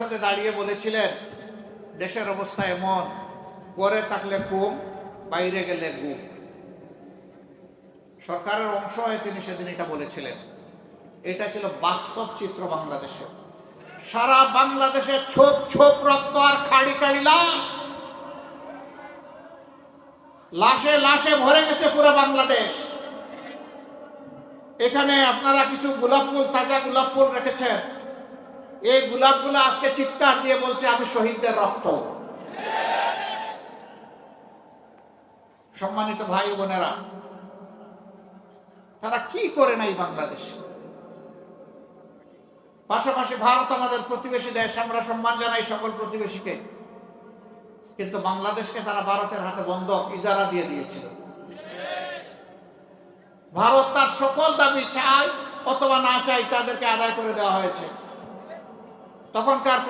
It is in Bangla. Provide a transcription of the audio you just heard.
সাথে দাঁড়িয়ে বলেছিলেন, দেশের অবস্থা এমন, করে থাকলে কুম, বাইরে গেলে গুম। সরকারের অংশ হয়ে তিনি সেদিন এটা বলেছিলেন। এটা ছিল বাস্তব চিত্র বাংলাদেশের। সারা বাংলাদেশে ছোপ ছোপ রক্ত আর খাড়ি খাড়ি লাশ, লাশে লাশে ভরে গেছে পুরো বাংলাদেশ। এখানে আপনারা কিছু গোলাপ ফুল, তাজা গোলাপ ফুল রেখেছেন। এই গোলাপগুলো আজকে চিৎকার দিয়ে বলছে, আমি শহীদদের রক্ত। সম্মানিত ভাই বোনেরা, তারা কি করে নাই বাংলাদেশে? পাশাপাশি ভারত আমাদের প্রতিবেশী দেশ, আমরা সম্মান জানাই সকল প্রতিবেশীকে, কিন্তু বাংলাদেশকে তারা ভারতের হাতে বন্ধক ইজারা দিয়ে দিয়েছিল। ভারত তার সকল দাবি চাই অথবা না চাই তাদেরকে আদায় করে দেওয়া হয়েছে। তখনকার